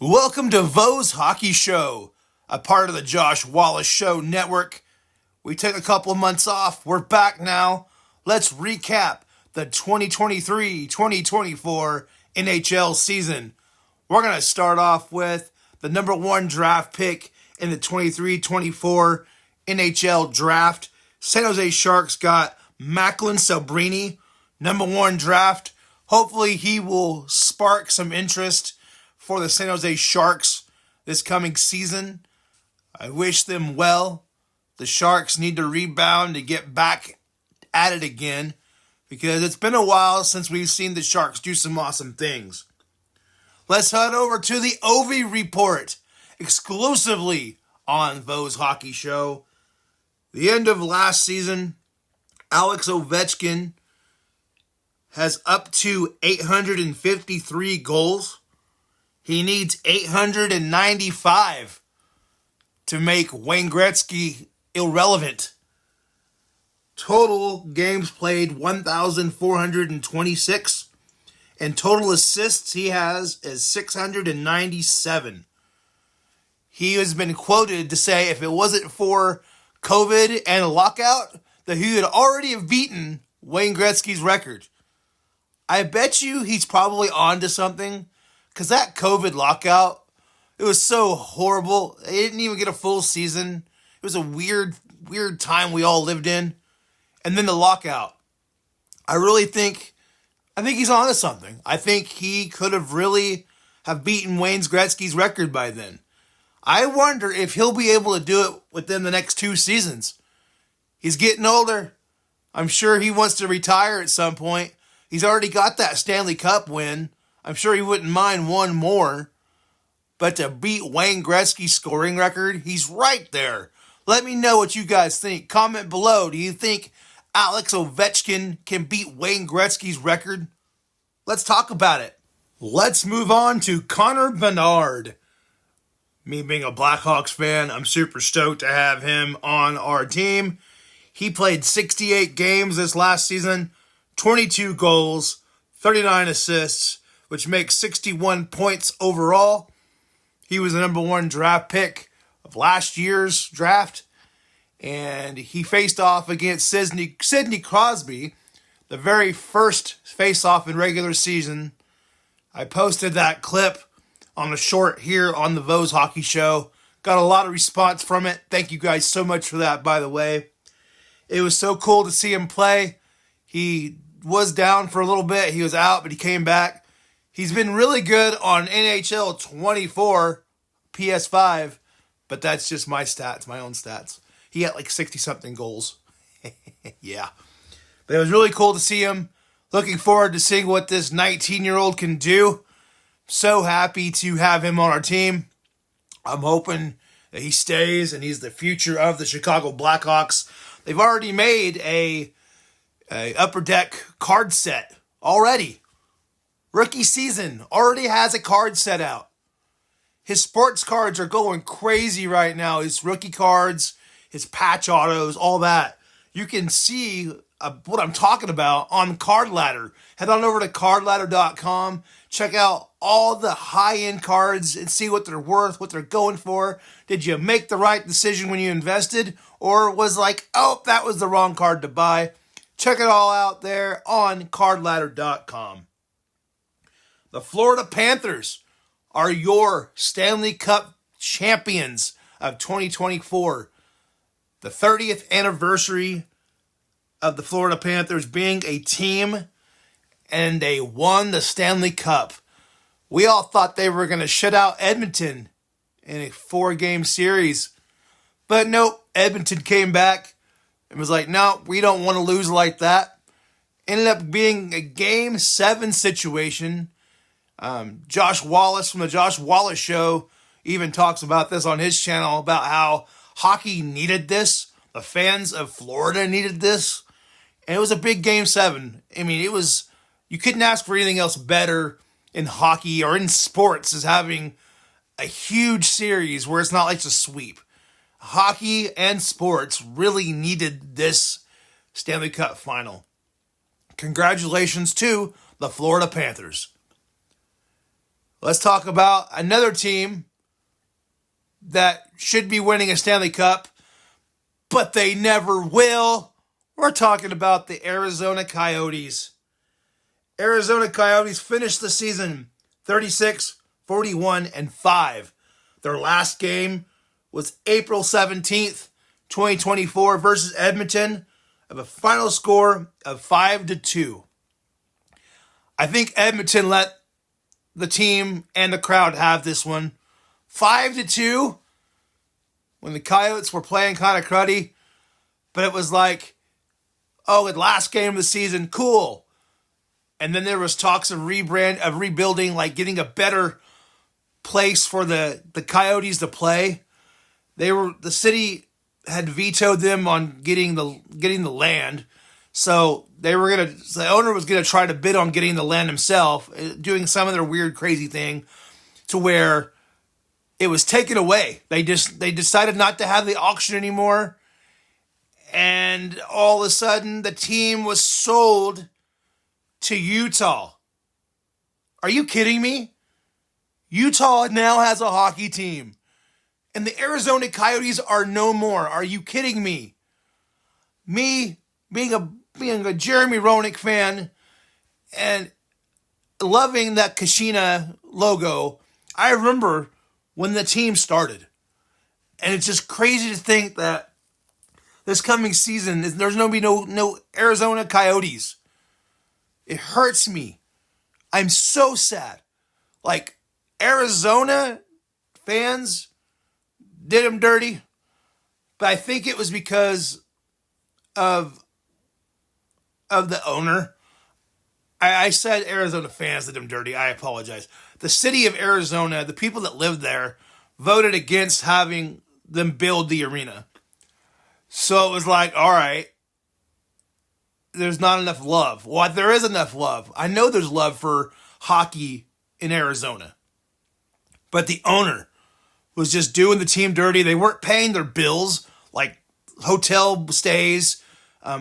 Welcome to Vo's Hockey Show, a part of the Josh Wallace Show Network. We took a couple of months off. We're back now. Let's recap the 2023-2024 NHL season. We're going to start off with the number one draft pick in the 23-24 NHL draft. San Jose Sharks got Macklin Celebrini, number one draft. Hopefully he will spark some interest for the San Jose Sharks this coming season. I wish them well. The Sharks need to rebound to get back at it again because it's been a while since we've seen the Sharks do some awesome things. Let's head over to the Ovi Report, exclusively on Vo's Hockey Show. The end of last season, Alex Ovechkin has up to 853 goals. He needs 895 to make Wayne Gretzky irrelevant. Total games played 1,426. And total assists he has is 697. He has been quoted to say if it wasn't for COVID and a lockout, that he would already have beaten Wayne Gretzky's record. I bet you he's probably on to something. Because that COVID lockout, it was so horrible. They didn't even get a full season. It was a weird time we all lived in. And then the lockout. I think he's on to something. I think he could have really have beaten Wayne Gretzky's record by then. I wonder if he'll be able to do it within the next 2 seasons. He's getting older. I'm sure he wants to retire at some point. He's already got that Stanley Cup win. I'm sure he wouldn't mind one more. But to beat Wayne Gretzky's scoring record, he's right there. Let me know what you guys think. Comment below. Do you think Alex Ovechkin can beat Wayne Gretzky's record? Let's talk about it. Let's move on to Conor Bernard. Me being a Blackhawks fan, I'm super stoked to have him on our team. He played 68 games this last season, 22 goals, 39 assists, which makes 61 points overall. He was the number one draft pick of last year's draft. And he faced off against Sidney Crosby, the very first face-off in regular season. I posted that clip on the short here on the Vo's Hockey Show. Got a lot of response from it. Thank you guys so much for that, by the way. It was so cool to see him play. He was down for a little bit. He was out, but he came back. He's been really good on NHL 24 PS5, but that's just my stats, my own stats. He had like 60-something goals. Yeah. But it was really cool to see him. Looking forward to seeing what this 19-year-old can do. So happy to have him on our team. I'm hoping that he stays and he's the future of the Chicago Blackhawks. They've already made a Upper Deck card set already. Rookie season already has a card set out. His sports cards are going crazy right now. His rookie cards, his patch autos, all that. You can see what I'm talking about on Card Ladder. Head on over to cardladder.com. Check out all the high-end cards and see what they're worth, what they're going for. Did you make the right decision when you invested? Or was like, oh, that was the wrong card to buy? Check it all out there on cardladder.com. The Florida Panthers are your Stanley Cup champions of 2024. The 30th anniversary of the Florida Panthers being a team, and they won the Stanley Cup. We all thought they were going to shut out Edmonton in a 4-game series. But nope, Edmonton came back and was like, no, we don't want to lose like that. Ended up being a Game 7 situation. Josh Wallace from the Josh Wallace Show even talks about this on his channel, about how hockey needed this. The fans of Florida needed this. And it was a big Game 7. I mean, you couldn't ask for anything else better in hockey or in sports as having a huge series where it's not like a sweep. Hockey and sports really needed this Stanley Cup final. Congratulations to the Florida Panthers. Let's talk about another team that should be winning a Stanley Cup, but they never will. We're talking about the Arizona Coyotes. Arizona Coyotes finished the season 36-41-5. Their last game was April 17th, 2024 versus Edmonton of a final score of 5-2. I think Edmonton let the team and the crowd have this one. 5-2 when the Coyotes were playing kind of cruddy, but it was like, oh, the last game of the season, cool. And then there was talks of rebuilding, like getting a better place for the Coyotes to play. The city had vetoed them on getting the land. So the owner was gonna try to bid on getting the land himself, doing some of their weird, crazy thing to where it was taken away. They decided not to have the auction anymore. And all of a sudden the team was sold to Utah. Are you kidding me? Utah now has a hockey team. And the Arizona Coyotes are no more. Are you kidding me? Me being a Jeremy Roenick fan and loving that Kashina logo, I remember when the team started. And it's just crazy to think that this coming season, there's going to be no Arizona Coyotes. It hurts me. I'm so sad. Like, Arizona fans did them dirty, but I think it was because of the owner. I said Arizona fans did them dirty. I apologize. The city of Arizona, the people that lived there, voted against having them build the arena. So it was like, all right, there's not enough love. Well, there is enough love. I know there's love for hockey in Arizona. But the owner was just doing the team dirty. They weren't paying their bills, like hotel stays,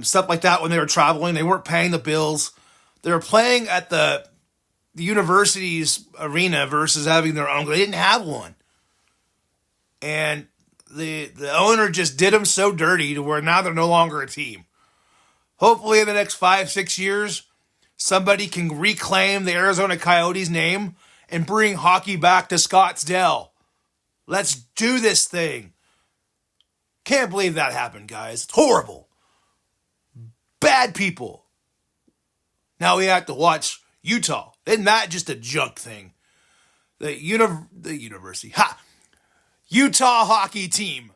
stuff like that when they were traveling. They weren't paying the bills. They were playing at the university's arena versus having their own. They didn't have one. And the owner just did them so dirty to where now they're no longer a team. Hopefully in the next 5-6 years, somebody can reclaim the Arizona Coyotes name and bring hockey back to Scottsdale. Let's do this thing. Can't believe that happened, guys. It's horrible. Bad people. Now we have to watch Utah. Isn't that just a junk thing? The university. Utah hockey team.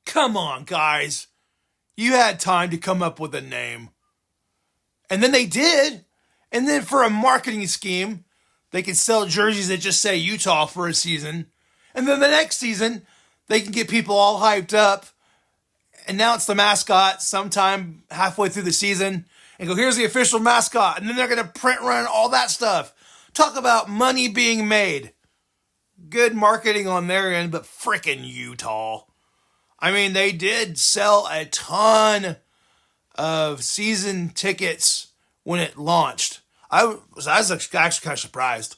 Come on, guys. You had time to come up with a name. And then they did. And then for a marketing scheme, they can sell jerseys that just say Utah for a season. And then the next season, they can get people all hyped up, announce the mascot sometime halfway through the season, and go, here's the official mascot. And then they're going to print run all that stuff. Talk about money being made. Good marketing on their end, but frickin' Utah. I mean, they did sell a ton of season tickets when it launched. I was actually kind of surprised.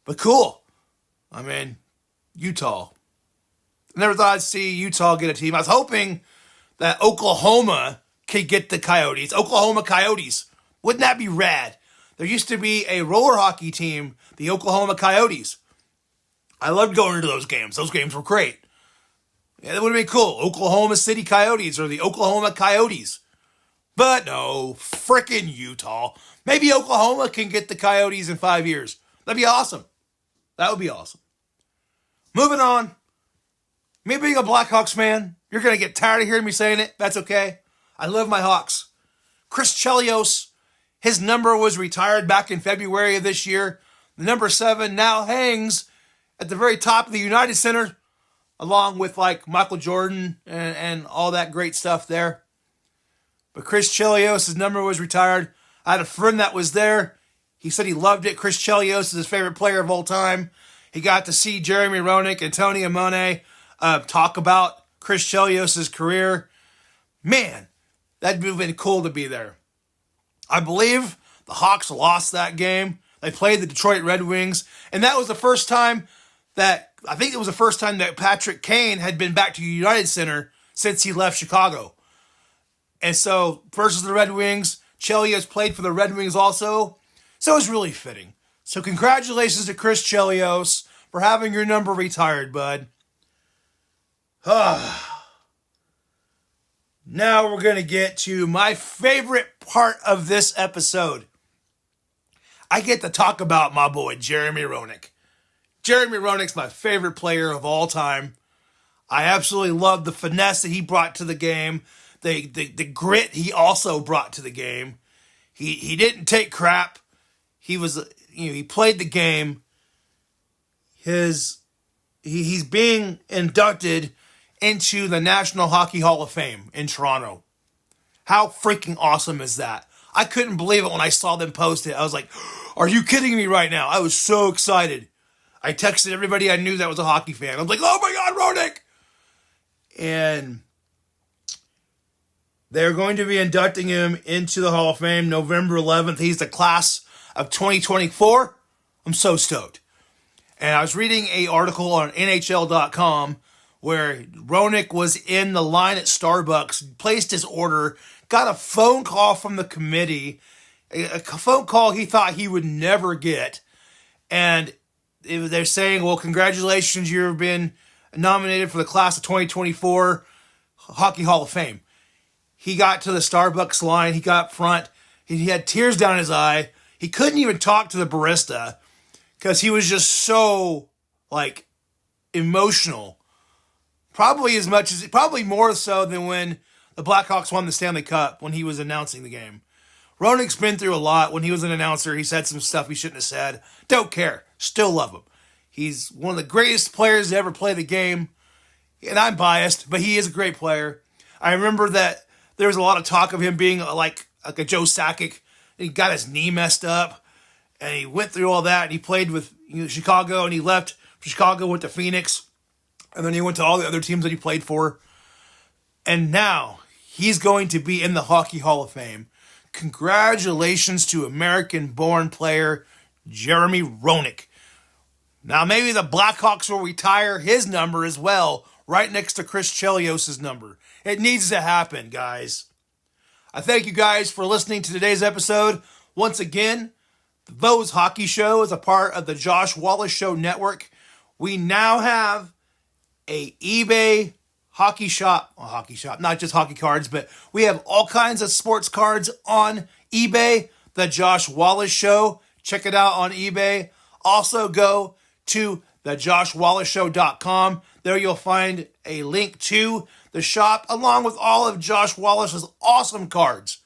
But cool. I mean, Utah. Never thought I'd see Utah get a team. I was hoping that Oklahoma could get the Coyotes. Oklahoma Coyotes. Wouldn't that be rad? There used to be a roller hockey team, the Oklahoma Coyotes. I loved going to those games. Those games were great. Yeah, that would have been cool. Oklahoma City Coyotes or the Oklahoma Coyotes. But no, frickin' Utah. Maybe Oklahoma can get the Coyotes in 5 years. That'd be awesome. That would be awesome. Moving on. Me being a Blackhawks fan, you're going to get tired of hearing me saying it. That's okay. I love my Hawks. Chris Chelios, his number was retired back in February of this year. The number 7 now hangs at the very top of the United Center, along with like Michael Jordan and all that great stuff there. But Chris Chelios' number was retired. I had a friend that was there. He said he loved it. Chris Chelios is his favorite player of all time. He got to see Jeremy Roenick and Tony Amone talk about Chris Chelios' career. Man, that'd have been cool to be there. I believe the Hawks lost that game. They played the Detroit Red Wings, and that was the first time that Patrick Kane had been back to United Center since he left Chicago. And so, versus the Red Wings, Chelios played for the Red Wings also, so it was really fitting. So congratulations to Chris Chelios for having your number retired, bud. Now we're going to get to my favorite part of this episode. I get to talk about my boy, Jeremy Roenick. Jeremy Roenick's my favorite player of all time. I absolutely love the finesse that he brought to the game, the grit he also brought to the game. He didn't take crap. He played the game. He's being inducted into the National Hockey Hall of Fame in Toronto. How freaking awesome is that? I couldn't believe it when I saw them post it. I was like, are you kidding me right now? I was so excited. I texted everybody I knew that was a hockey fan. I was like, oh my God, Roenick! And they're going to be inducting him into the Hall of Fame November 11th. He's the class of 2024. I'm so stoked. And I was reading an article on NHL.com where Roenick was in the line at Starbucks, placed his order, got a phone call from the committee, a phone call he thought he would never get. And they're saying, well, congratulations, you've been nominated for the class of 2024 Hockey Hall of Fame. He got to the Starbucks line, he got up front, he had tears down his eye. He couldn't even talk to the barista because he was just so, emotional. Probably more so than when the Blackhawks won the Stanley Cup when he was announcing the game. Roenick's been through a lot. When he was an announcer, he said some stuff he shouldn't have said. Don't care. Still love him. He's one of the greatest players to ever play the game. And I'm biased, but he is a great player. I remember that there was a lot of talk of him being like a Joe Sakic. He got his knee messed up, and he went through all that, and he played with Chicago, and he left Chicago, went to Phoenix, and then he went to all the other teams that he played for. And now he's going to be in the Hockey Hall of Fame. Congratulations to American-born player Jeremy Roenick. Now maybe the Blackhawks will retire his number as well, right next to Chris Chelios' number. It needs to happen, guys. I thank you guys for listening to today's episode. Once again, the Vo's Hockey Show is a part of the Josh Wallace Show Network. We now have a eBay hockey shop, not just hockey cards, but we have all kinds of sports cards on eBay, the Josh Wallace Show. Check it out on eBay. Also go to thejoshwallaceshow.com. There you'll find a link to the shop along with all of Josh Wallace's awesome cards.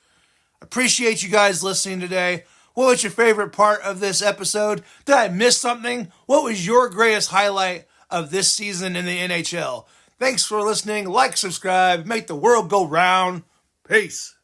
Appreciate you guys listening today. What was your favorite part of this episode? Did I miss something? What was your greatest highlight of this season in the NHL? Thanks for listening. Like, subscribe, make the world go round. Peace.